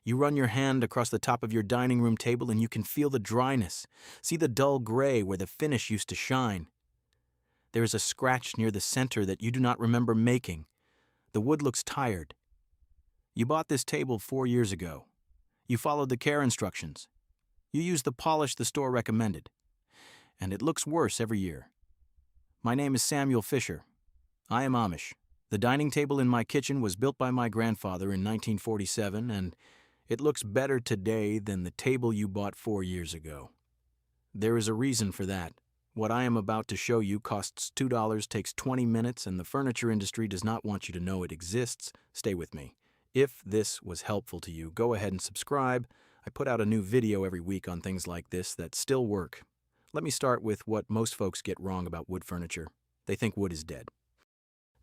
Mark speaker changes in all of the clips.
Speaker 1: You run your hand across the top of your dining room table and you can feel the dryness, see the dull gray where the finish used to shine. There is a scratch near the center that you do not remember making. The wood looks tired. You bought this table 4 years ago. You followed the care instructions. You used the polish the store recommended. And it looks worse every year. My name is Samuel Fisher. I am Amish. The dining table in my kitchen was built by my grandfather in 1947, and it looks better today than the table you bought 4 years ago. There is a reason for that. What I am about to show you costs $2, takes 20 minutes, and the furniture industry does not want you to know it exists. Stay with me. If this was helpful to you, go ahead and subscribe. I put out a new video every week on things like this that still work. Let me start with what most folks get wrong about wood furniture. They think wood is dead.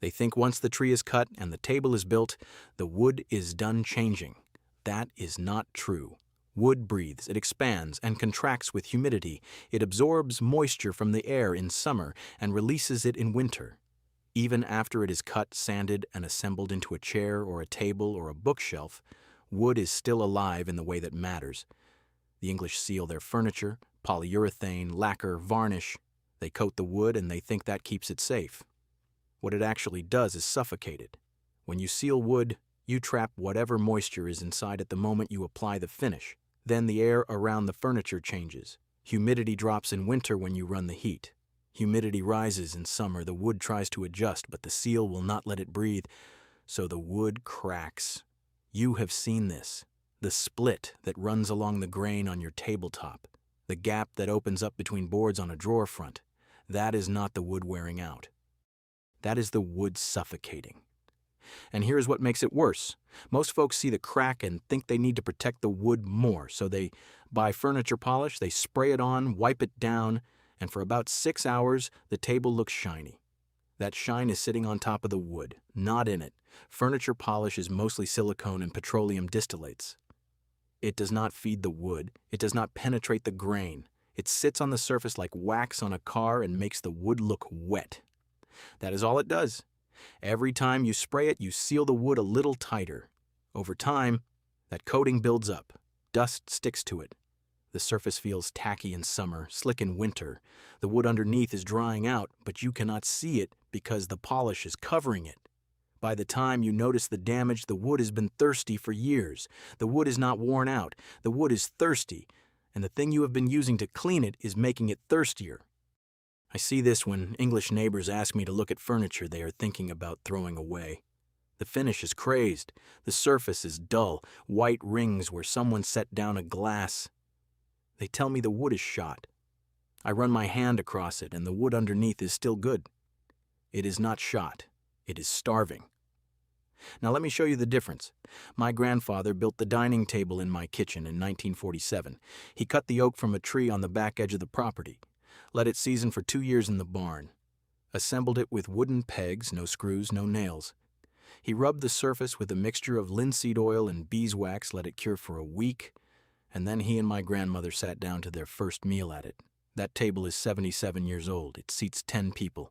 Speaker 1: They think once the tree is cut and the table is built, the wood is done changing. That is not true. Wood breathes, it expands and contracts with humidity. It absorbs moisture from the air in summer and releases it in winter. Even after it is cut, sanded, and assembled into a chair or a table or a bookshelf, wood is still alive in the way that matters. The English seal their furniture, polyurethane, lacquer, varnish. They coat the wood and they think that keeps it safe. What it actually does is suffocate it. When you seal wood, you trap whatever moisture is inside at the moment you apply the finish. Then the air around the furniture changes. Humidity drops in winter when you run the heat. Humidity rises in summer. The wood tries to adjust, but the seal will not let it breathe, so the wood cracks. You have seen this. The split that runs along the grain on your tabletop. The gap that opens up between boards on a drawer front. That is not the wood wearing out. That is the wood suffocating. And here's what makes it worse. Most folks see the crack and think they need to protect the wood more, so they buy furniture polish, they spray it on, wipe it down, and for about 6 hours, the table looks shiny. That shine is sitting on top of the wood, not in it. Furniture polish is mostly silicone and petroleum distillates. It does not feed the wood. It does not penetrate the grain. It sits on the surface like wax on a car and makes the wood look wet. That is all it does. Every time you spray it, you seal the wood a little tighter. Over time, that coating builds up. Dust sticks to it. The surface feels tacky in summer, slick in winter. The wood underneath is drying out, but you cannot see it because the polish is covering it. By the time you notice the damage, the wood has been thirsty for years. The wood is not worn out. The wood is thirsty, and the thing you have been using to clean it is making it thirstier. I see this when English neighbors ask me to look at furniture they are thinking about throwing away. The finish is crazed. The surface is dull, white rings where someone set down a glass. They tell me the wood is shot. I run my hand across it and the wood underneath is still good. It is not shot. It is starving. Now let me show you the difference. My grandfather built the dining table in my kitchen in 1947. He cut the oak from a tree on the back edge of the property. Let it season for 2 years in the barn. Assembled it with wooden pegs, no screws, no nails. He rubbed the surface with a mixture of linseed oil and beeswax, let it cure for a week, and then he and my grandmother sat down to their first meal at it. That table is 77 years old. It seats 10 people.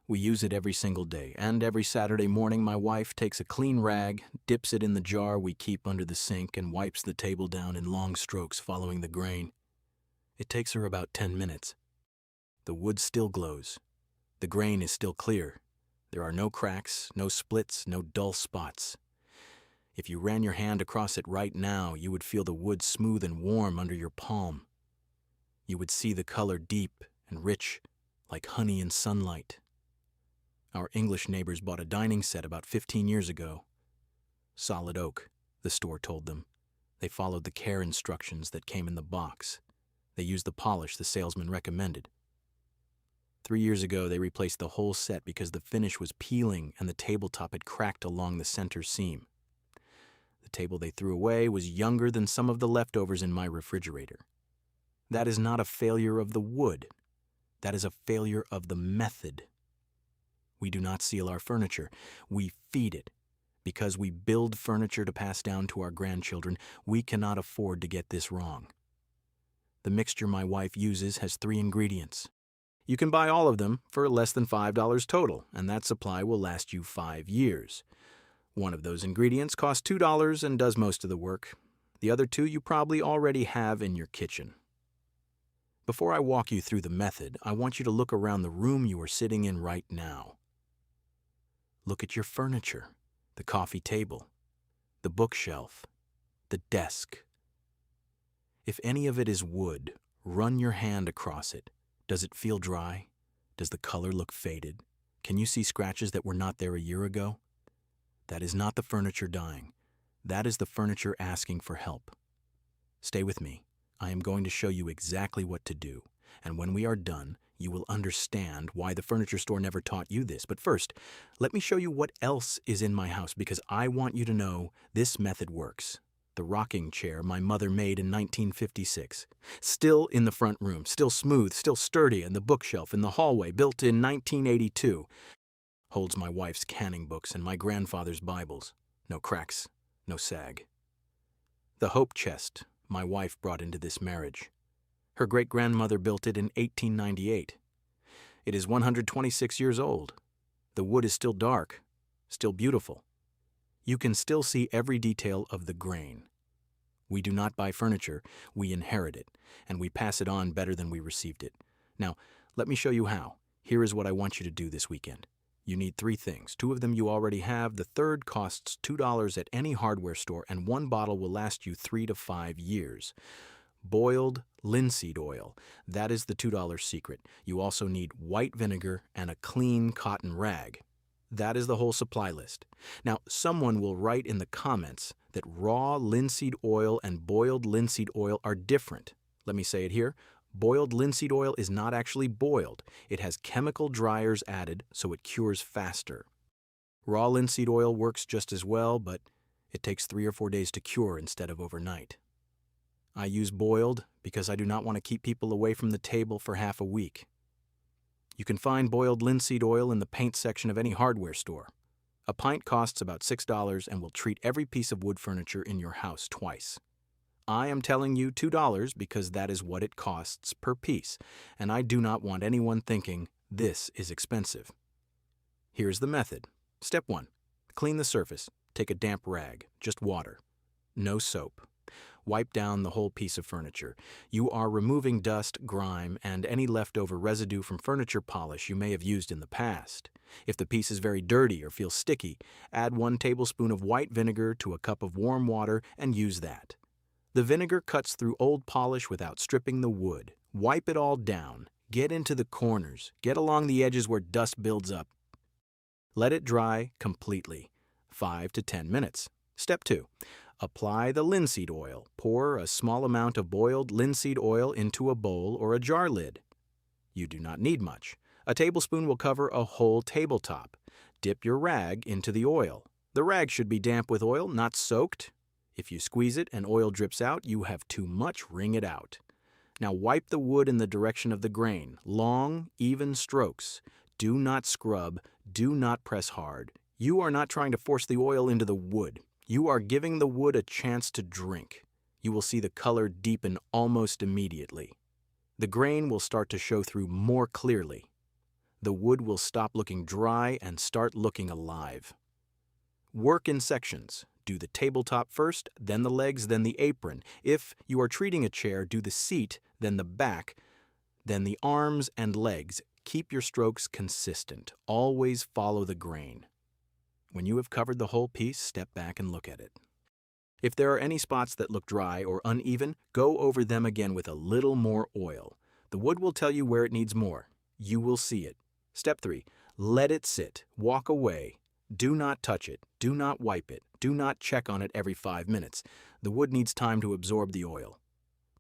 Speaker 1: We use it every single day, and every Saturday morning my wife takes a clean rag, dips it in the jar we keep under the sink, and wipes the table down in long strokes following the grain. It takes her about 10 minutes. The wood still glows. The grain is still clear. There are no cracks, no splits, no dull spots. If you ran your hand across it right now, you would feel the wood smooth and warm under your palm. You would see the color deep and rich, like honey in sunlight. Our English neighbors bought a dining set about 15 years ago. Solid oak, the store told them. They followed the care instructions that came in the box. They used the polish the salesman recommended. 3 years ago, they replaced the whole set because the finish was peeling and the tabletop had cracked along the center seam. The table they threw away was younger than some of the leftovers in my refrigerator. That is not a failure of the wood. That is a failure of the method. We do not seal our furniture. We feed it. Because we build furniture to pass down to our grandchildren, we cannot afford to get this wrong. The mixture my wife uses has 3 ingredients. You can buy all of them for less than $5 total, and that supply will last you 5 years. One of those ingredients costs $2 and does most of the work. The other two you probably already have in your kitchen. Before I walk you through the method, I want you to look around the room you are sitting in right now. Look at your furniture, the coffee table, the bookshelf, the desk. If any of it is wood, run your hand across it. Does it feel dry? Does the color look faded? Can you see scratches that were not there a year ago? That is not the furniture dying. That is the furniture asking for help. Stay with me. I am going to show you exactly what to do, and when we are done, you will understand why the furniture store never taught you this. But first, let me show you what else is in my house, because I want you to know this method works. The rocking chair my mother made in 1956. Still in the front room, still smooth, still sturdy, and the bookshelf in the hallway, built in 1982. Holds my wife's canning books and my grandfather's Bibles. No cracks, no sag. The hope chest my wife brought into this marriage. Her great-grandmother built it in 1898. It is 126 years old. The wood is still dark, still beautiful. You can still see every detail of the grain. We do not buy furniture, we inherit it, and we pass it on better than we received it. Now, let me show you how. Here is what I want you to do this weekend. You need 3 things. 2 of them you already have. The third costs $2 at any hardware store, and 1 bottle will last you 3 to 5 years. Boiled linseed oil. That is the $2 secret. You also need white vinegar and a clean cotton rag. That is the whole supply list. Now, someone will write in the comments that raw linseed oil and boiled linseed oil are different. Let me say it here. Boiled linseed oil is not actually boiled. It has chemical dryers added, so it cures faster. Raw linseed oil works just as well, but it takes 3 or 4 days to cure instead of overnight. I use boiled because I do not want to keep people away from the table for half a week. You can find boiled linseed oil in the paint section of any hardware store. A pint costs about $6 and will treat every piece of wood furniture in your house twice. I am telling you $2 because that is what it costs per piece, and I do not want anyone thinking this is expensive. Here's the method. Step 1. Clean the surface. Take a damp rag, just water. No soap. Wipe down the whole piece of furniture. You are removing dust, grime, and any leftover residue from furniture polish you may have used in the past. If the piece is very dirty or feels sticky, add 1 tablespoon of white vinegar to a cup of warm water and use that. The vinegar cuts through old polish without stripping the wood. Wipe it all down. Get into the corners. Get along the edges where dust builds up. Let it dry completely. 5 to 10 minutes. Step 2. Apply the linseed oil. Pour a small amount of boiled linseed oil into a bowl or a jar lid. You do not need much. A tablespoon will cover a whole tabletop. Dip your rag into the oil. The rag should be damp with oil, not soaked. If you squeeze it and oil drips out, you have too much, wring it out. Now wipe the wood in the direction of the grain. Long, even strokes. Do not scrub. Do not press hard. You are not trying to force the oil into the wood. You are giving the wood a chance to drink. You will see the color deepen almost immediately. The grain will start to show through more clearly. The wood will stop looking dry and start looking alive. Work in sections. Do the tabletop first, then the legs, then the apron. If you are treating a chair, do the seat, then the back, then the arms and legs. Keep your strokes consistent. Always follow the grain. When you have covered the whole piece, step back and look at it. If there are any spots that look dry or uneven, go over them again with a little more oil. The wood will tell you where it needs more. You will see it. Step 3. Let it sit. Walk away. Do not touch it. Do not wipe it. Do not check on it every 5 minutes. The wood needs time to absorb the oil.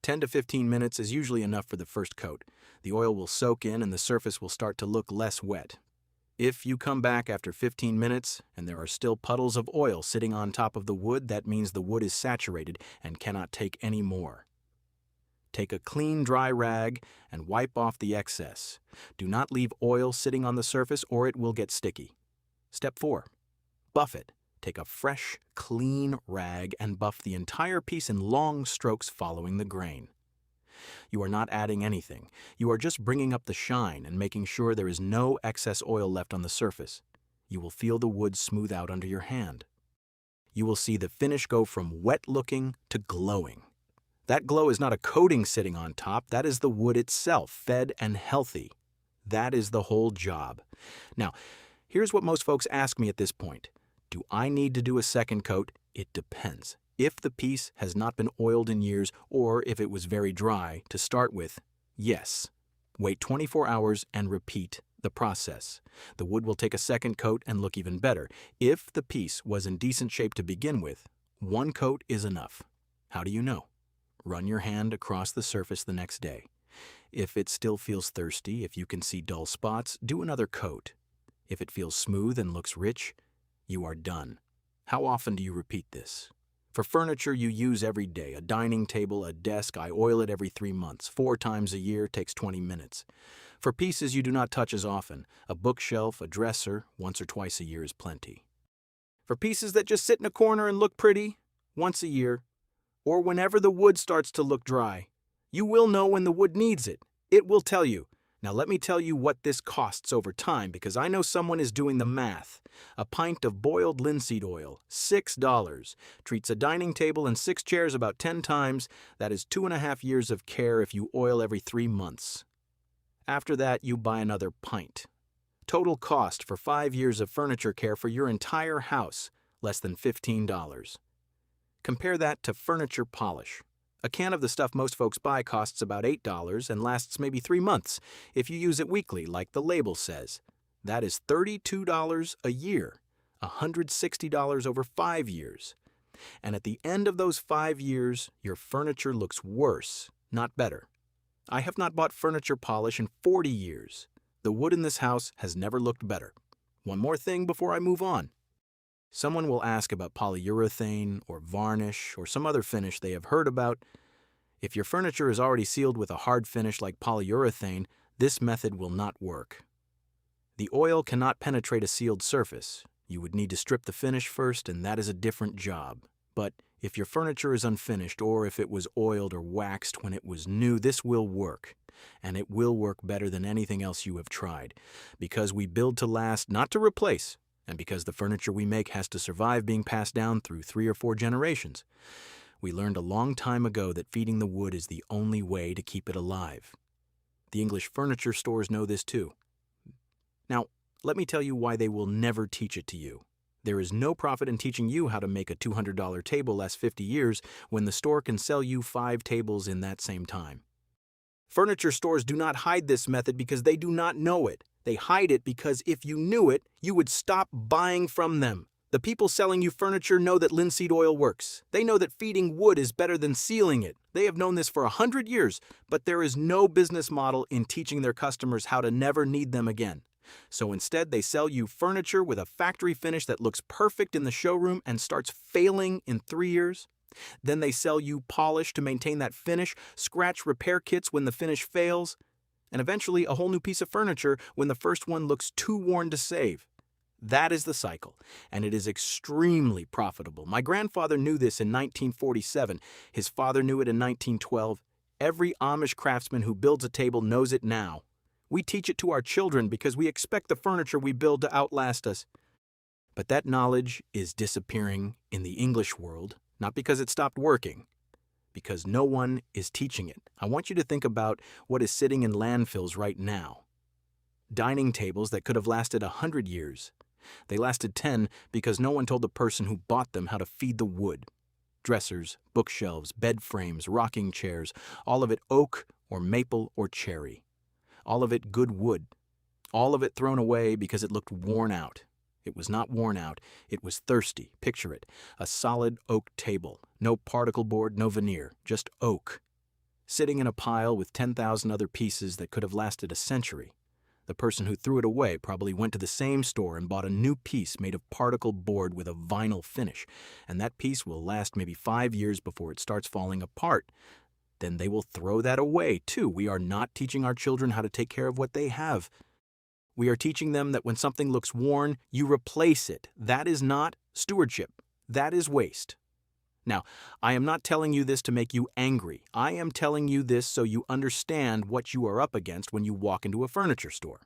Speaker 1: 10 to 15 minutes is usually enough for the first coat. The oil will soak in and the surface will start to look less wet. If you come back after 15 minutes and there are still puddles of oil sitting on top of the wood, that means the wood is saturated and cannot take any more. Take a clean, dry rag and wipe off the excess. Do not leave oil sitting on the surface or it will get sticky. Step 4. Buff it. Take a fresh, clean rag and buff the entire piece in long strokes following the grain. You are not adding anything. You are just bringing up the shine and making sure there is no excess oil left on the surface. You will feel the wood smooth out under your hand. You will see the finish go from wet-looking to glowing. That glow is not a coating sitting on top, that is the wood itself, fed and healthy. That is the whole job. Now, here's what most folks ask me at this point. Do I need to do a second coat? It depends. If the piece has not been oiled in years, or if it was very dry to start with, yes. Wait 24 hours and repeat the process. The wood will take a second coat and look even better. If the piece was in decent shape to begin with, one coat is enough. How do you know? Run your hand across the surface the next day. If it still feels thirsty, if you can see dull spots, do another coat. If it feels smooth and looks rich, you are done. How often do you repeat this? For furniture you use every day, a dining table, a desk, I oil it every 3 months. 4 times a year takes 20 minutes. For pieces you do not touch as often, a bookshelf, a dresser, once or twice a year is plenty. For pieces that just sit in a corner and look pretty, once a year, or whenever the wood starts to look dry. You will know when the wood needs it. It will tell you. Now let me tell you what this costs over time, because I know someone is doing the math. A pint of boiled linseed oil, $6, treats a dining table and 6 chairs about 10 times. That is 2.5 years of care if you oil every 3 months. After that, you buy another pint. Total cost for 5 years of furniture care for your entire house, less than $15. Compare that to furniture polish. A can of the stuff most folks buy costs about $8 and lasts maybe 3 months if you use it weekly, like the label says. That is $32 a year, $160 over 5 years. And at the end of those 5 years, your furniture looks worse, not better. I have not bought furniture polish in 40 years. The wood in this house has never looked better. One more thing before I move on. Someone will ask about polyurethane or varnish or some other finish they have heard about. If your furniture is already sealed with a hard finish like polyurethane, this method will not work. The oil cannot penetrate a sealed surface. You would need to strip the finish first, and that is a different job. But if your furniture is unfinished, or if it was oiled or waxed when it was new, this will work. And it will work better than anything else you have tried. Because we build to last, not to replace. And because the furniture we make has to survive being passed down through 3 or 4 generations. We learned a long time ago that feeding the wood is the only way to keep it alive. The English furniture stores know this too. Now, let me tell you why they will never teach it to you. There is no profit in teaching you how to make a $200 table last 50 years when the store can sell you 5 tables in that same time. Furniture stores do not hide this method because they do not know it. They hide it because if you knew it, you would stop buying from them. The people selling you furniture know that linseed oil works. They know that feeding wood is better than sealing it. They have known this for 100 years, but there is no business model in teaching their customers how to never need them again. So instead, they sell you furniture with a factory finish that looks perfect in the showroom and starts failing in 3 years. Then they sell you polish to maintain that finish, scratch repair kits when the finish fails, and eventually a whole new piece of furniture when the first one looks too worn to save. That is the cycle, and it is extremely profitable. My grandfather knew this in 1947. His father knew it in 1912. Every Amish craftsman who builds a table knows it now. We teach it to our children because we expect the furniture we build to outlast us. But that knowledge is disappearing in the English world, not because it stopped working, because no one is teaching it. I want you to think about what is sitting in landfills right now. Dining tables that could have lasted 100 years. They lasted 10 because no one told the person who bought them how to feed the wood. Dressers, bookshelves, bed frames, rocking chairs, all of it oak or maple or cherry. All of it good wood. All of it thrown away because it looked worn out. It was not worn out. It was thirsty. Picture it. A solid oak table. No particle board, no veneer. Just oak. Sitting in a pile with 10,000 other pieces that could have lasted a century. The person who threw it away probably went to the same store and bought a new piece made of particle board with a vinyl finish. And that piece will last maybe 5 years before it starts falling apart. Then they will throw that away, too. We are not teaching our children how to take care of what they have. We are teaching them that when something looks worn, you replace it. That is not stewardship. That is waste. Now, I am not telling you this to make you angry. I am telling you this so you understand what you are up against when you walk into a furniture store.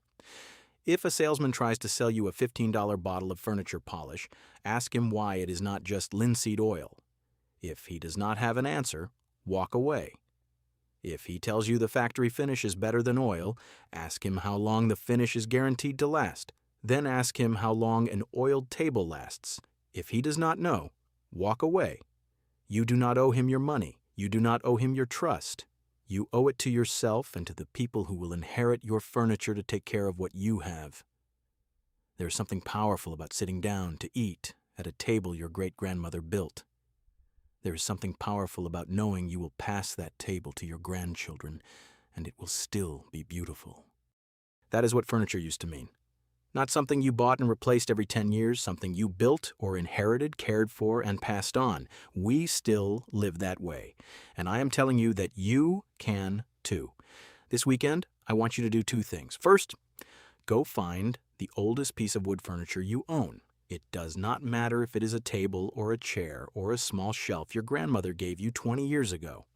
Speaker 1: If a salesman tries to sell you a $15 bottle of furniture polish, ask him why it is not just linseed oil. If he does not have an answer, walk away. If he tells you the factory finish is better than oil, ask him how long the finish is guaranteed to last. Then ask him how long an oiled table lasts. If he does not know, walk away. You do not owe him your money. You do not owe him your trust. You owe it to yourself and to the people who will inherit your furniture to take care of what you have. There is something powerful about sitting down to eat at a table your great-grandmother built. There is something powerful about knowing you will pass that table to your grandchildren, and it will still be beautiful. That is what furniture used to mean. Not something you bought and replaced every 10 years, something you built or inherited, cared for, and passed on. We still live that way. And I am telling you that you can too. This weekend, I want you to do two things. First, go find the oldest piece of wood furniture you own. It does not matter if it is a table or a chair or a small shelf your grandmother gave you 20 years ago.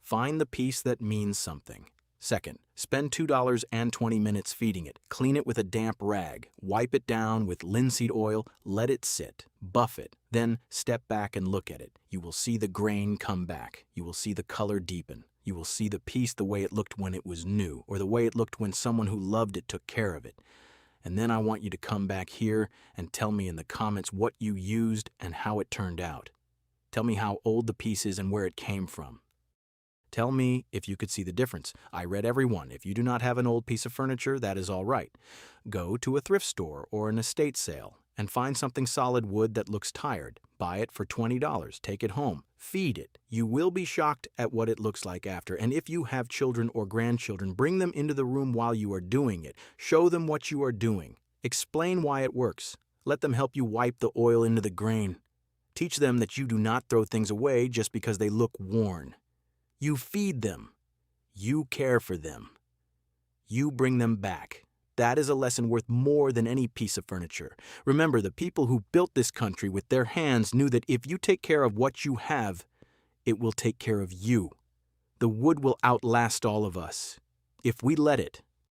Speaker 1: Find the piece that means something. Second, spend $2.20 feeding it. Clean it with a damp rag. Wipe it down with linseed oil. Let it sit. Buff it. Then step back and look at it. You will see the grain come back. You will see the color deepen. You will see the piece the way it looked when it was new, or the way it looked when someone who loved it took care of it. And then I want you to come back here and tell me in the comments what you used and how it turned out. Tell me how old the piece is and where it came from. Tell me if you could see the difference. I read every one. If you do not have an old piece of furniture, that is all right. Go to a thrift store or an estate sale and find something solid wood that looks tired. Buy it for $20. Take it home. Feed it. You will be shocked at what it looks like after. And if you have children or grandchildren, bring them into the room while you are doing it. Show them what you are doing. Explain why it works. Let them help you wipe the oil into the grain. Teach them that you do not throw things away just because they look worn. You feed them. You care for them. You bring them back. That is a lesson worth more than any piece of furniture. Remember, the people who built this country with their hands knew that if you take care of what you have, it will take care of you. The wood will outlast all of us. If we let it,